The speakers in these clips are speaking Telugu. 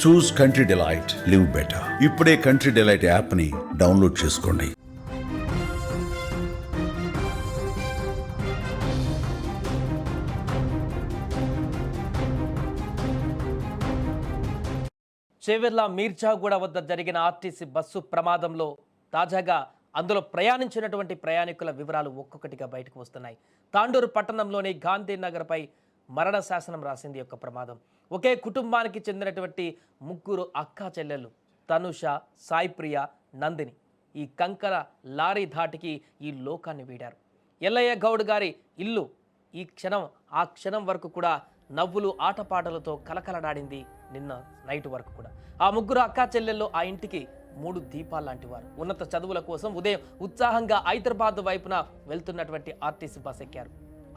చూస్ కంట్రీ డిలైట్, లివ్ బెటర్. ఇప్పుడే కంట్రీ డిలైట్ యాప్ని డౌన్లోడ్ చేసుకోండి. చేవెర్ల మీర్జాగూడ వద్ద జరిగిన ఆర్టీసీ బస్సు ప్రమాదంలో తాజాగా అందులో ప్రయాణించినటువంటి ప్రయాణికుల వివరాలు ఒక్కొక్కటిగా బయటకు వస్తున్నాయి. తాండూరు పట్టణంలోని గాంధీనగర్పై మరణ శాసనం రాసింది యొక్క ప్రమాదం. ఒకే కుటుంబానికి చెందినటువంటి ముగ్గురు అక్కా చెల్లెళ్ళు తనుష, సాయిప్రియ, నందిని ఈ కంకర లారీ ధాటికి ఈ లోకాన్ని వీడారు. ఎల్లయ్య గౌడ్ గారి ఇల్లు ఈ క్షణం ఆ క్షణం వరకు కూడా నవ్వులు ఆటపాటలతో కలకలడాడింది. నిన్న నైట్ వరకు కూడా ఆ ముగ్గురు అక్కా చెల్లెళ్ళు ఆ ఇంటికి 3 దీపాలు లాంటి వారు. ఉన్నత చదువుల కోసం ఉదయం ఉత్సాహంగా హైదరాబాద్ వైపున వెళ్తున్నటువంటి ఆర్టీసీ బస్ ఎక్కారు.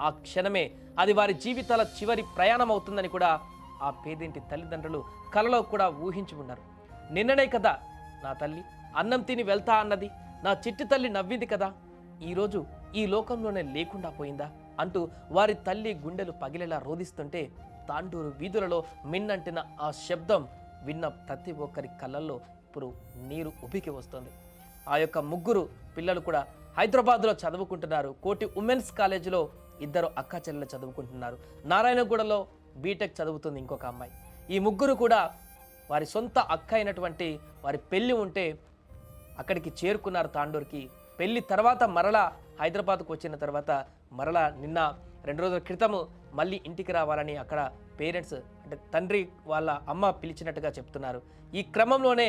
ఆ క్షణమే అది వారి జీవితాల చివరి ప్రయాణం అవుతుందని కూడా ఆ పేదింటి తల్లిదండ్రులు కలలో కూడా ఊహించి ఉన్నారు. నిన్ననే కదా నా తల్లి అన్నం తిని వెళ్తా అన్నది, నా చిట్టి తల్లి నవ్వింది కదా, ఈరోజు ఈ లోకంలోనే లేకుండా పోయిందా అంటూ వారి తల్లి గుండెలు పగిలేలా రోదిస్తుంటే తాండూరు వీధులలో మిన్నంటిన ఆ శబ్దం విన్న ప్రతి ఒక్కరి కళ్ళల్లో ఇప్పుడు నీరు ఉబికి వస్తుంది. ఆ యొక్క ముగ్గురు పిల్లలు కూడా హైదరాబాద్లో చదువుకుంటున్నారు. కోటి ఉమెన్స్ కాలేజీలో 2 అక్కా చెల్లెలు చదువుకుంటున్నారు. నారాయణగూడలో బీటెక్ చదువుతుంది ఇంకొక అమ్మాయి. ఈ ముగ్గురు కూడా వారి సొంత అక్క అయినటువంటి వారి పెళ్ళి ఉంటే అక్కడికి చేరుకున్నారు తాండూరుకి. పెళ్లి తర్వాత మరలా హైదరాబాద్కు వచ్చిన తర్వాత మరలా నిన్న 2 రోజుల క్రితము మళ్ళీ ఇంటికి రావాలని అక్కడ పేరెంట్స్ అంటే తండ్రి వాళ్ళ అమ్మ పిలిచినట్టుగా చెప్తున్నారు. ఈ క్రమంలోనే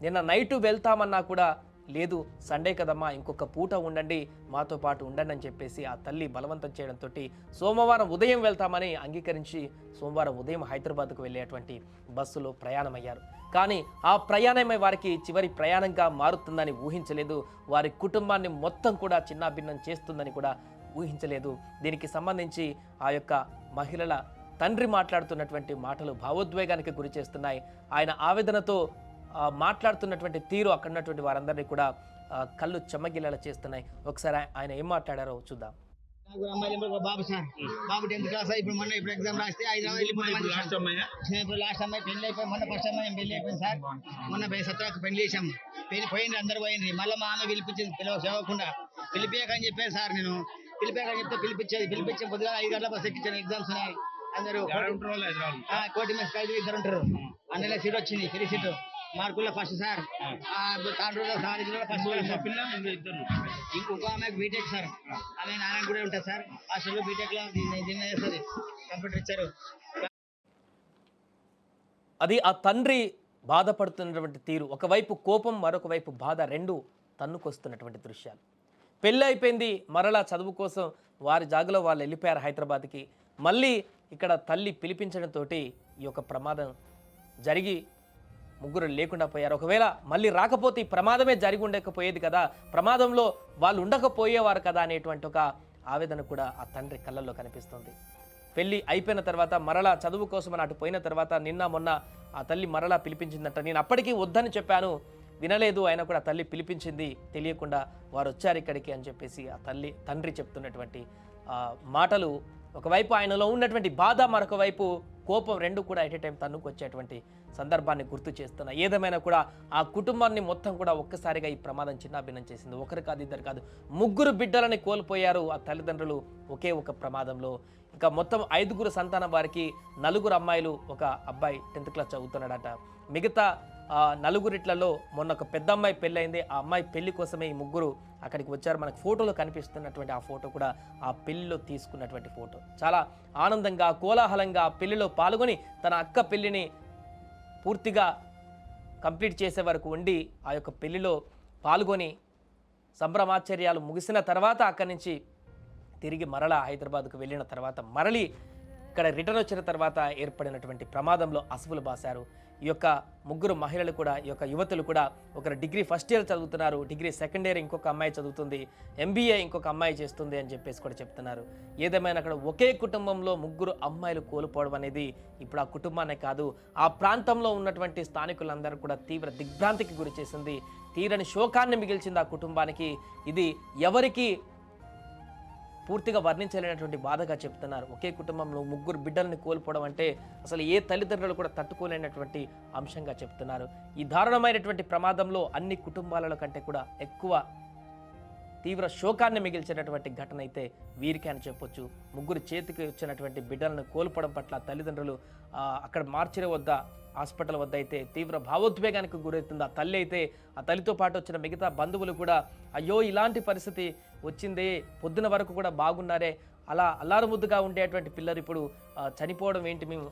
నిన్న నైటు వెళ్తామన్నా కూడా లేదు, సండే కదమ్మా ఇంకొక పూట ఉండండి, మాతో పాటు ఉండండి అని చెప్పేసి ఆ తల్లి బలవంతం చేయడంతో సోమవారం ఉదయం వెళ్తామని అంగీకరించి సోమవారం ఉదయం హైదరాబాద్కు వెళ్ళేటువంటి బస్సులో ప్రయాణమయ్యారు. కానీ ఆ ప్రయాణమే వారికి చివరి ప్రయాణంగా మారుతుందని ఊహించలేదు. వారి కుటుంబాన్ని మొత్తం కూడా చిన్నాభిన్నం చేస్తుందని కూడా ఊహించలేదు. దీనికి సంబంధించి ఆ యొక్క మహిళల తండ్రి మాట్లాడుతున్నటువంటి మాటలు భావోద్వేగానికి గురి చేస్తున్నాయి. ఆయన ఆవేదనతో మాట్లాడుతున్నటువంటి తీరు అక్కడ ఉన్నటువంటి వారందరినీ కూడా కళ్ళు చెమ్మగిల్లేలా చేస్తున్నాయి. ఒకసారి ఆయన ఏం మాట్లాడారో చూద్దాం. బాబు సార్, బాబు 10th క్లాస్ ఇప్పుడు ఎగ్జామ్ రాస్తే హైదరాబాద్ లాస్ట్ అమ్మాయి పెళ్లి అయిపోయి మొన్న ఫస్ట్ అమ్మాయి పెళ్లి అయిపోయింది సార్. మొన్న 17 పెళ్లి చేసాం, పోయింది అందరు పోయింది. మళ్ళీ మా ఆమె పిలిపించింది, చదవకుండా పిలిపియకని చెప్పాను సార్. నేను పిలిపాకని చెప్తే పిలిపించే పొద్దుగా 5 గంటల బస్ ఎక్కించాను. ఎగ్జామ్స్ ఉన్నాయి, అందరూ కోటి మెస్ 2 ఉంటారు. అందులో సీట్ వచ్చింది, ఫ్రీ సీటు. మార్కుల్లో ఫస్ట్ సార్, తాండూరులో ఫస్ట్. ఇంకొక ఆమె బీటెక్ సార్, ఆమె నారాయణ కూడా ఉంటుంది సార్. హాస్టల్లో బీటెక్ లో జిమ్ చేస్తుంది, కంప్యూటర్ ఇచ్చారు. అది ఆ తండ్రి బాధపడుతున్నటువంటి తీరు. ఒకవైపు కోపం, మరొక వైపు బాధ, రెండు తన్నుకొస్తున్నటువంటి దృశ్యాలు. పెళ్ళి అయిపోయింది, మరలా చదువు కోసం వారి జాగలో వాళ్ళు వెళ్ళిపోయారు హైదరాబాద్కి. మళ్ళీ ఇక్కడ తల్లి పిలిపించడంతో ఈ యొక్క ప్రమాదం జరిగి ముగ్గురు లేకుండా పోయారు. ఒకవేళ మళ్ళీ రాకపోతే ఈ ప్రమాదమే జరిగి ఉండకపోయేది కదా, ప్రమాదంలో వాళ్ళు ఉండకపోయేవారు కదా అనేటువంటి ఒక ఆవేదన కూడా ఆ తండ్రి కళ్ళల్లో కనిపిస్తుంది. పెళ్ళి అయిపోయిన తర్వాత మరలా చదువు కోసం అని అటు పోయిన తర్వాత నిన్న మొన్న ఆ తల్లి మరలా పిలిపించిందంట. నేను అప్పటికీ వద్దని చెప్పాను, వినలేదు, అయినా కూడా తల్లి పిలిపించింది, తెలియకుండా వారు వచ్చారు ఇక్కడికి అని చెప్పేసి ఆ తండ్రి చెప్తున్నటువంటి మాటలు ఒకవైపు ఆయనలో ఉన్నటువంటి బాధ, మరొక వైపు కోపం, రెండు కూడా ఎట్ ఏ టైం తన్నుకు వచ్చేటువంటి సందర్భాన్ని గుర్తు చేస్తున్నా. ఏదేమైనా కూడా ఆ కుటుంబాన్ని మొత్తం కూడా ఒక్కసారిగా ఈ ప్రమాదం చిన్నాభిన్నం చేసింది. ఒకరు కాదు, ఇద్దరు కాదు, ముగ్గురు బిడ్డలని కోల్పోయారు ఆ తల్లిదండ్రులు ఒకే ఒక ప్రమాదంలో. ఇంకా మొత్తం 5గురు సంతానం వారికి, 4 అమ్మాయిలు, ఒక అబ్బాయి 10th క్లాస్ చదువుతున్నాడట. మిగతా 4 మొన్న ఒక పెద్ద అమ్మాయి పెళ్ళయింది. ఆ అమ్మాయి పెళ్లి కోసమే ఈ ముగ్గురు అక్కడికి వచ్చారు. మనకు ఫోటోలో కనిపిస్తున్నటువంటి ఆ ఫోటో కూడా ఆ పెళ్లిలో తీసుకున్నటువంటి ఫోటో. చాలా ఆనందంగా, కోలాహలంగా ఆ పెళ్లిలో పాల్గొని తన అక్క పెళ్లిని పూర్తిగా కంప్లీట్ చేసే వరకు ఉండి ఆ యొక్క పెళ్లిలో పాల్గొని సంభ్రమాశ్చర్యాలు ముగిసిన తర్వాత అక్కడి నుంచి తిరిగి మరలా హైదరాబాద్కు వెళ్ళిన తర్వాత మరలి ఇక్కడ రిటర్న్ వచ్చిన తర్వాత ఏర్పడినటువంటి ప్రమాదంలో అసువులు బాశారు. ఈ యొక్క ముగ్గురు మహిళలు కూడా, ఈ యొక్క యువతులు కూడా, ఒకరు డిగ్రీ ఫస్ట్ ఇయర్ చదువుతున్నారు, డిగ్రీ సెకండ్ ఇయర్ ఇంకొక అమ్మాయి చదువుతుంది, MBA ఇంకొక అమ్మాయి చేస్తుంది అని చెప్పేసి కూడా చెప్తున్నారు. ఏదేమైనా అక్కడ ఒకే కుటుంబంలో ముగ్గురు అమ్మాయిలు కోల్పోవడం అనేది ఇప్పుడు ఆ కుటుంబానే కాదు, ఆ ప్రాంతంలో ఉన్నటువంటి స్థానికులందరూ కూడా తీవ్ర దిగ్భ్రాంతికి గురి చేసింది, తీరని శోకాన్ని మిగిల్చింది ఆ కుటుంబానికి. ఇది ఎవరికి పూర్తిగా వర్ణించలేనటువంటి బాధగా చెప్తున్నారు. ఒకే కుటుంబంలో 3 బిడ్డలను కోల్పోవడం అంటే అసలు ఏ తల్లిదండ్రులు కూడా తట్టుకోలేనటువంటి అంశంగా చెప్తున్నారు. ఈ దారుణమైనటువంటి ప్రమాదంలో అన్ని కుటుంబాల కంటే కూడా ఎక్కువ తీవ్ర శోకాన్ని మిగిల్చినటువంటి ఘటన అయితే వీరికి అని చెప్పొచ్చు. 3 చేతికి వచ్చినటువంటి బిడ్డలను కోల్పోవడం పట్ల తల్లిదండ్రులు అక్కడ మార్చిరి వద్ద హాస్పిటల్ వద్ద అయితే తీవ్ర భావోద్వేగానికి గురవుతుంది. ఆ తల్లి అయితే ఆ తల్లితో పాటు వచ్చిన మిగతా బంధువులు కూడా అయ్యో ఇలాంటి పరిస్థితి వచ్చింది, పొద్దున వరకు కూడా బాగున్నారే, అలా అల్లారుముద్దుగా ఉండేటువంటి పిల్లలు ఇప్పుడు చనిపోవడం ఏంటి, మేము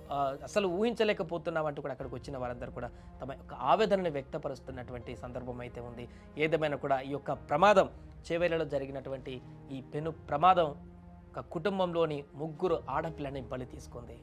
అసలు ఊహించలేకపోతున్నాం అంటూ కూడా అక్కడికి వచ్చిన వారందరూ కూడా తమ యొక్క ఆవేదనను వ్యక్తపరుస్తున్నటువంటి సందర్భం అయితే ఉంది. ఏదేమైనా కూడా ఈ యొక్క ప్రమాదం చేవేళ్లలో జరిగినటువంటి ఈ పెను ప్రమాదం ఒక కుటుంబంలోని 3 ఆడపిల్లని బలి తీసుకుంది.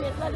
ఎట్లా